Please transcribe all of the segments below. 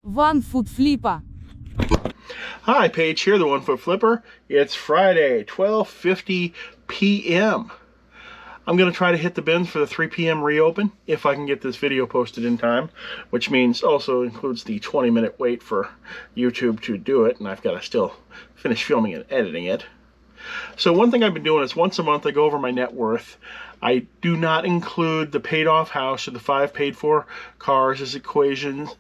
One-foot-flipper. Hi, Paige here, the One Foot Flipper. It's Friday, 12:50 p.m. I'm going to try to hit the bins for the 3 p.m. reopen if I can get this video posted in time, which means also includes the 20-minute wait for YouTube to do it, and I've got to still finish filming and editing it. So one thing I've been doing is once a month I go over my net worth. I do not include the paid off house or the 5 paid for cars as equations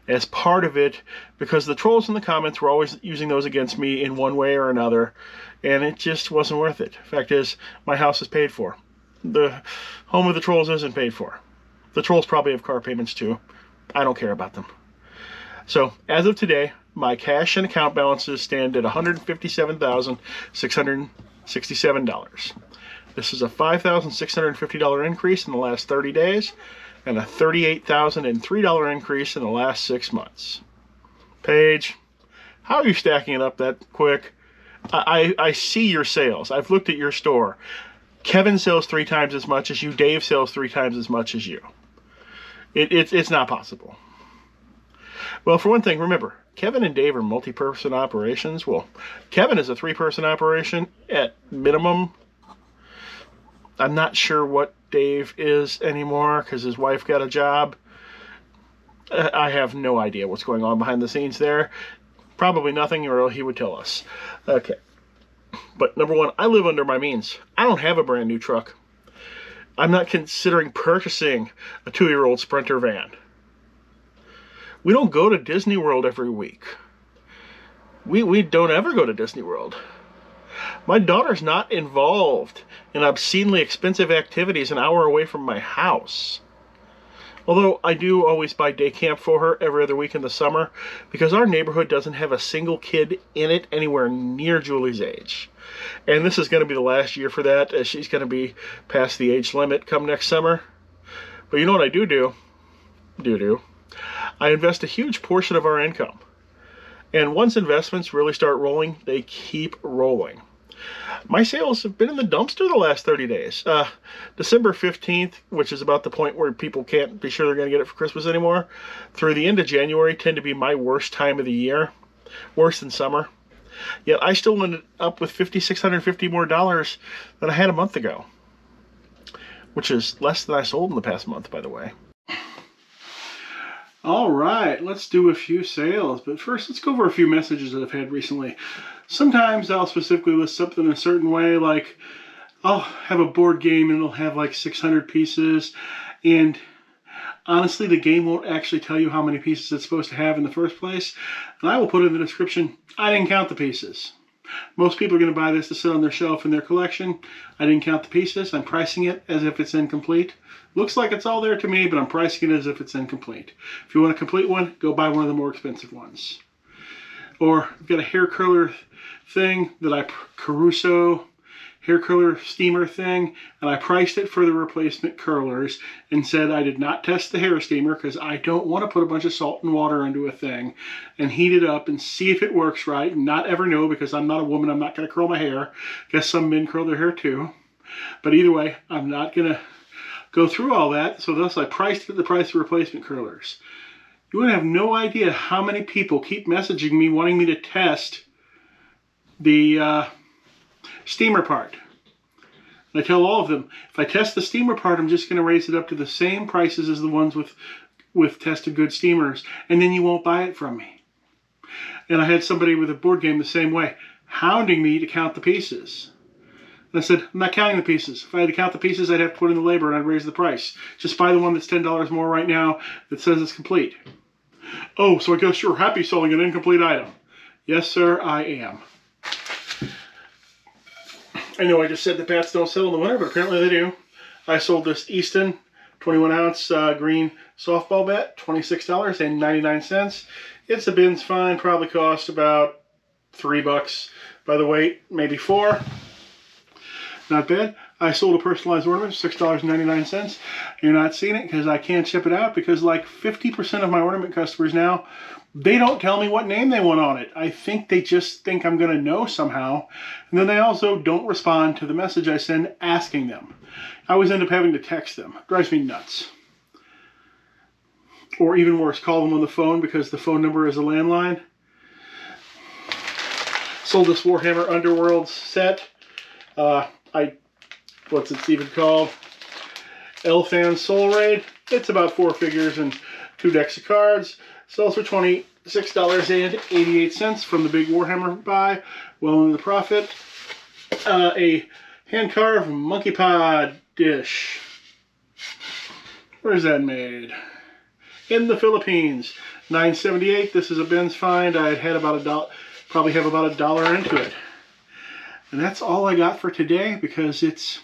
as part of it, because the trolls in the comments were always using those against me in one way or another, and it just wasn't worth it. Fact is, my house is paid for. The home of the trolls isn't paid for. The trolls probably have car payments too. I don't care about them. So as of today, my cash and account balances stand at $157,667. This is a $5,650 increase in the last 30 days and a $38,003 increase in the last 6 months. Paige, how are you stacking it up that quick? I see your sales. I've looked at your store. Kevin sells 3 times as much as you. Dave sells 3 times as much as you. It's not possible. Well, for one thing, remember, Kevin and Dave are multi-person operations. Well, Kevin is a 3-person operation at minimum. I'm not sure what Dave is anymore because his wife got a job. I have no idea what's going on behind the scenes there. Probably nothing, or he would tell us. Okay. But number one, I live under my means. I don't have a brand new truck. I'm not considering purchasing a 2-year-old Sprinter van. We don't go to Disney World every week. We don't ever go to Disney World. My daughter's not involved in obscenely expensive activities an hour away from my house. Although I do always buy day camp for her every other week in the summer because our neighborhood doesn't have a single kid in it anywhere near Julie's age. And this is going to be the last year for that, as she's going to be past the age limit come next summer. But you know what I do? I invest a huge portion of our income. And once investments really start rolling, they keep rolling. My sales have been in the dumpster the last 30 days. December 15th, which is about the point where people can't be sure they're going to get it for Christmas anymore, through the end of January tend to be my worst time of the year. Worse than summer. Yet I still ended up with $5,650 more than I had a month ago. Which is less than I sold in the past month, by the way. All right, let's do a few sales. But first, let's go over a few messages that I've had recently. Sometimes I'll specifically list something in a certain way, like I'll have a board game and it'll have like 600 pieces. And honestly, the game won't actually tell you how many pieces it's supposed to have in the first place. And I will put in the description, I didn't count the pieces. Most people are going to buy this to sit on their shelf in their collection. I didn't count the pieces. I'm pricing it as if it's incomplete. Looks like it's all there to me, but I'm pricing it as if it's incomplete. If you want a complete one, go buy one of the more expensive ones. Or I've got a hair curler thing that Caruso hair curler steamer thing, and I priced it for the replacement curlers and said I did not test the hair steamer because I don't want to put a bunch of salt and water into a thing and heat it up and see if it works right and not ever know, because I'm not a woman, I'm not going to curl my hair. Guess some men curl their hair too. But either way, I'm not going to go through all that, so thus I priced it at the price of replacement curlers. You would have no idea how many people keep messaging me wanting me to test the steamer part. And I tell all of them, if I test the steamer part, I'm just going to raise it up to the same prices as the ones with tested good steamers, and then you won't buy it from me. And I had somebody with a board game the same way, hounding me to count the pieces. And I said, I'm not counting the pieces. If I had to count the pieces, I'd have to put in the labor and I'd raise the price. Just buy the one that's $10 more right now that says it's complete. Oh, so I guess you're happy selling an incomplete item. Yes, sir, I am. I know I just said the bats don't sell in the winter, but apparently they do. I sold this Easton 21-ounce green softball bat, $26.99. It's a bin's fine, probably cost about $3 by the weight, maybe $4. Not bad. I sold a personalized ornament, $6.99. You're not seeing it because I can't ship it out, because like 50% of my ornament customers now, they don't tell me what name they want on it. I think they just think I'm going to know somehow. And then they also don't respond to the message I send asking them. I always end up having to text them. It drives me nuts. or even worse, call them on the phone because the phone number is a landline. Sold this Warhammer Underworld set. What's it even called? Elfan Soul Raid. It's about 4 figures and 2 decks of cards. Sells for $26.88 from the big Warhammer buy. Well into the profit. A hand-carved monkey pod dish. Where's that made? In the Philippines. $9.78. This is a Ben's find. I had about $1, probably have about $1 into it. And that's all I got for today because it's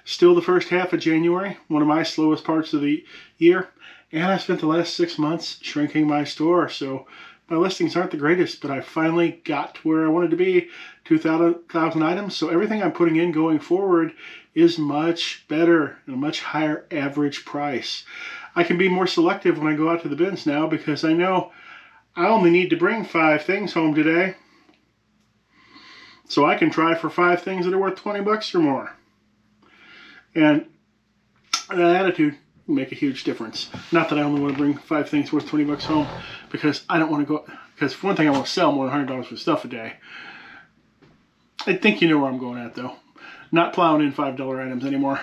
still the first half of January, one of my slowest parts of the year. And I spent the last 6 months shrinking my store. So my listings aren't the greatest, but I finally got to where I wanted to be, 2,000 items. So everything I'm putting in going forward is much better and a much higher average price. I can be more selective when I go out to the bins now because I know I only need to bring 5 things home today. So I can try for 5 things that are worth 20 bucks or more. And that attitude will make a huge difference. Not that I only want to bring 5 things worth 20 bucks home because I don't want to go, because for one thing I want to sell more than $100 worth of stuff a day. I think you know where I'm going at though. Not plowing in $5 items anymore.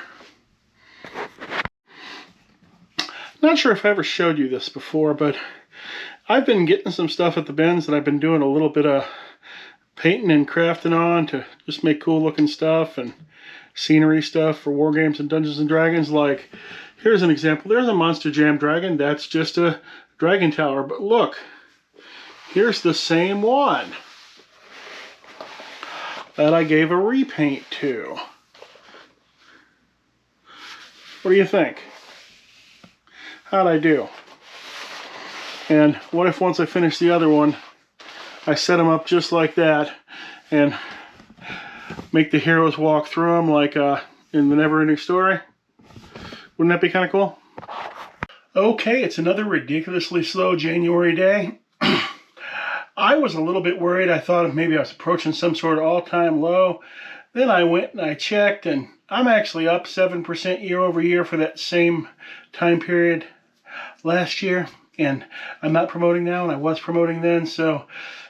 Not sure if I ever showed you this before, but I've been getting some stuff at the bins that I've been doing a little bit of painting and crafting on to just make cool looking stuff and scenery stuff for war games and Dungeons and Dragons. Like, here's an example. There's a Monster Jam dragon. That's just a dragon tower. But look, here's the same one that I gave a repaint to. What do you think? How'd I do? And what if once I finish the other one, I set them up just like that and make the heroes walk through them like in the Never-Ending Story? Wouldn't that be kind of cool? Okay, it's another ridiculously slow January day. I was a little bit worried. I thought maybe I was approaching some sort of all-time low. Then I went and I checked, and I'm actually up 7% year over year for that same time period last year. And I'm not promoting now, and I was promoting then, so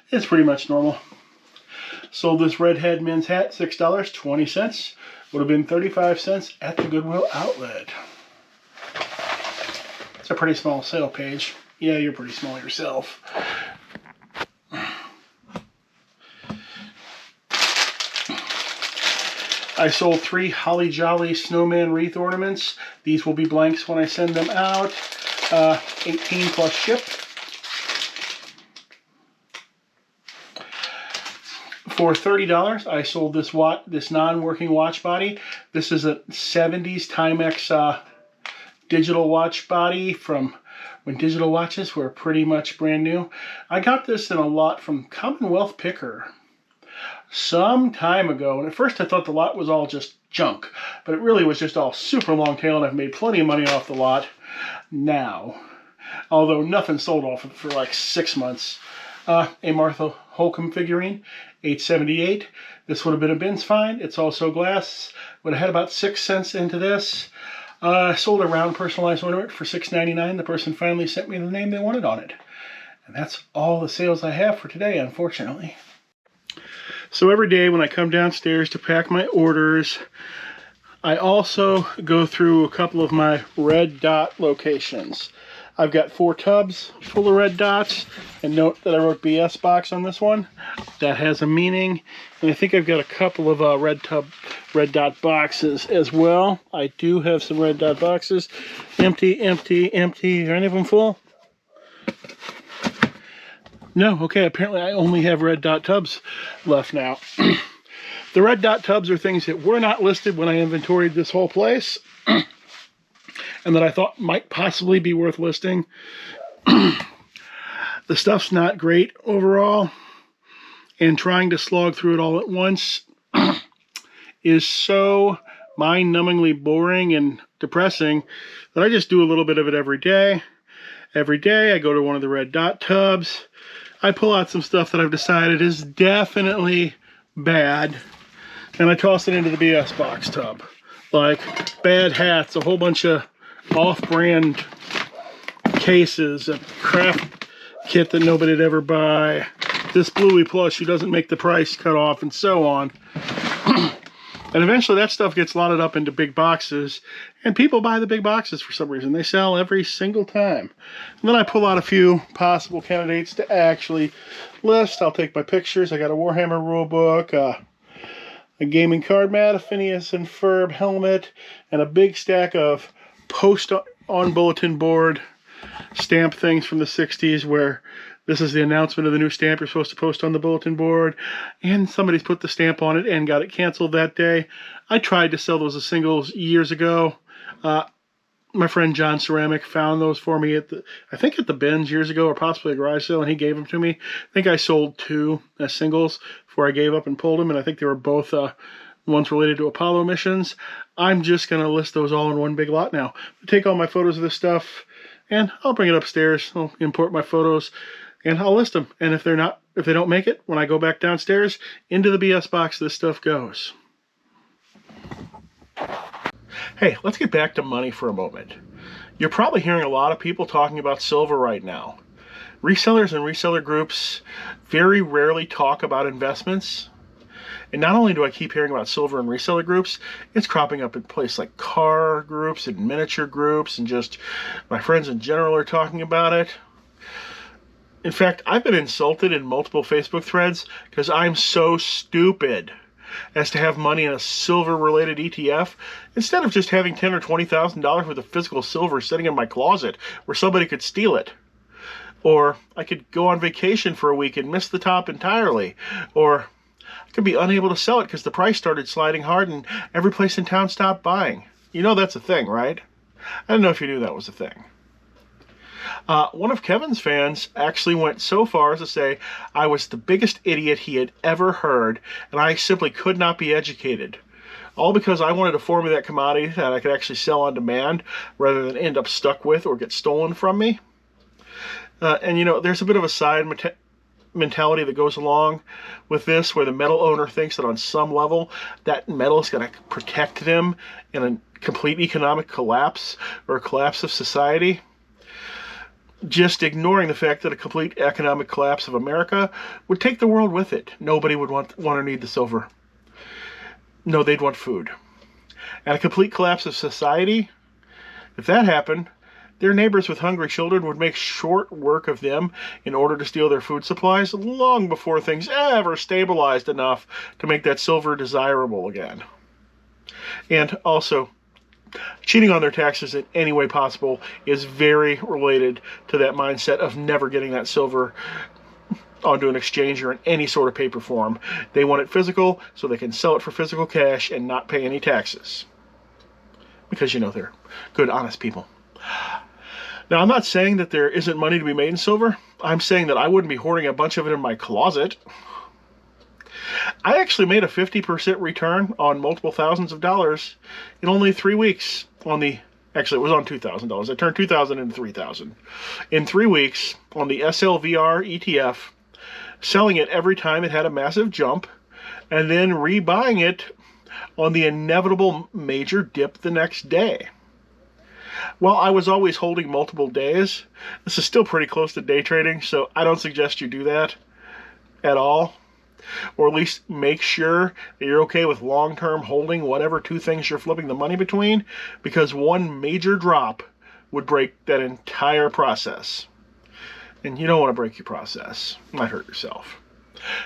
it's pretty much normal. Sold this Redhead men's hat, $6.20. Would have been 35 cents at the Goodwill outlet. It's a pretty small sale page. Yeah, you're pretty small yourself. I sold 3 Holly Jolly Snowman wreath ornaments. These will be blanks when I send them out. 18 plus ship. For $30, I sold this non-working watch body. This is a 70s Timex digital watch body from when digital watches were pretty much brand new. I got this in a lot from Commonwealth Picker some time ago, and at first I thought the lot was all just junk, but it really was just all super long tail, and I've made plenty of money off the lot now, although nothing sold off for like 6 months. A Martha Holcomb figurine, $8.78. This would have been a Ben's find. It's also glass. Would have had about 6 cents into this. I sold a round personalized ornament for $6.99. The person finally sent me the name they wanted on it. And that's all the sales I have for today, unfortunately. So every day when I come downstairs to pack my orders, I also go through a couple of my red dot locations. I've got 4 tubs full of red dots, and note that I wrote BS box on this one. That has a meaning. And I think I've got a couple of red dot boxes as well. I do have some red dot boxes. Empty, empty, empty. Are any of them full? No, okay, apparently I only have red dot tubs left now. The red dot tubs are things that were not listed when I inventoried this whole place, and that I thought might possibly be worth listing. The stuff's not great overall, and trying to slog through it all at once is so mind-numbingly boring and depressing that I just do a little bit of it every day. Every day I go to one of the red dot tubs. I pull out some stuff that I've decided is definitely bad, and I toss it into the BS box tub. Like bad hats, a whole bunch of off-brand cases, a craft kit that nobody'd ever buy, this Bluey plush who doesn't make the price cut off, and so on. And eventually that stuff gets loaded up into big boxes, and people buy the big boxes for some reason. They sell every single time. And then I pull out a few possible candidates to actually list. I'll take my pictures. I got a Warhammer rulebook, a gaming card mat, a Phineas and Ferb helmet, and a big stack of post on bulletin board stamp things from the 60s where this is the announcement of the new stamp you're supposed to post on the bulletin board, and somebody's put the stamp on it and got it canceled that day. I tried to sell those as singles years ago. My friend John Ceramic found those for me at the bins years ago, or possibly a garage sale, and he gave them to me. I think I sold 2 as singles before I gave up and pulled them, and I think they were both ones related to Apollo missions. I'm just going to list those all in one big lot now. I'll take all my photos of this stuff, and I'll bring it upstairs. I'll import my photos, and I'll list them. And if they don't make it, when I go back downstairs, into the BS box this stuff goes. Hey, let's get back to money for a moment. You're probably hearing a lot of people talking about silver right now. Resellers and reseller groups very rarely talk about investments. And not only do I keep hearing about silver and reseller groups, it's cropping up in places like car groups and miniature groups, and just my friends in general are talking about it. In fact, I've been insulted in multiple Facebook threads because I'm so stupid as to have money in a silver-related ETF instead of just having $10,000 or $20,000 worth of physical silver sitting in my closet where somebody could steal it. Or I could go on vacation for a week and miss the top entirely. Or I could be unable to sell it because the price started sliding hard and every place in town stopped buying. You know that's a thing, right? I don't know if you knew that was a thing. One of Kevin's fans actually went so far as to say I was the biggest idiot he had ever heard, and I simply could not be educated. All because I wanted to form that commodity that I could actually sell on demand rather than end up stuck with or get stolen from me. And you know, there's a bit of a side mentality that goes along with this, where the metal owner thinks that on some level that metal is going to protect them in a complete economic collapse or a collapse of society. Just ignoring the fact that a complete economic collapse of America would take the world with it. Nobody would want or need the silver. No, they'd want food. And a complete collapse of society, if that happened, their neighbors with hungry children would make short work of them in order to steal their food supplies long before things ever stabilized enough to make that silver desirable again. And also, cheating on their taxes in any way possible is very related to that mindset of never getting that silver onto an exchange or in any sort of paper form. They want it physical so they can sell it for physical cash and not pay any taxes. Because, you know, they're good, honest people. Now, I'm not saying that there isn't money to be made in silver. I'm saying that I wouldn't be hoarding a bunch of it in my closet. I actually made a 50% return on multiple thousands of dollars in only 3 weeks on the, actually it was on $2,000. I turned $2,000 into $3,000. In 3 weeks on the SLVR ETF, selling it every time it had a massive jump, and then rebuying it on the inevitable major dip the next day. While I was always holding multiple days, this is still pretty close to day trading, so I don't suggest you do that at all. Or at least make sure that you're okay with long-term holding whatever 2 things you're flipping the money between, because one major drop would break that entire process. And you don't want to break your process. You might hurt yourself.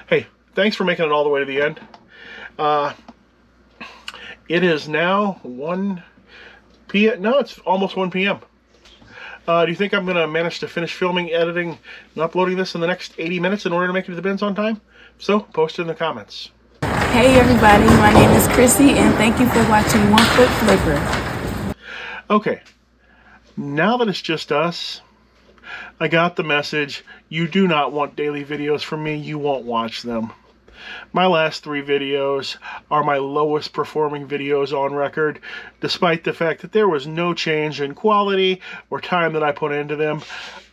Hey, thanks for making it all the way to the end. It is now 1 p.m. No, it's almost 1 p.m. Do you think I'm going to manage to finish filming, editing, and uploading this in the next 80 minutes in order to make it to the bins on time? So, post it in the comments. Hey everybody, my name is Chrissy, and thank you for watching One Foot Flipper. Okay, now that it's just us, I got the message. You do not want daily videos from me, you won't watch them. My last 3 videos are my lowest performing videos on record, despite the fact that there was no change in quality or time that I put into them.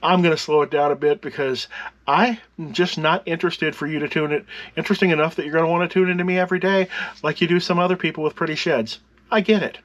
I'm going to slow it down a bit because I'm just not interested for you to tune it. Interesting enough that you're going to want to tune into me every day like you do some other people with pretty sheds. I get it.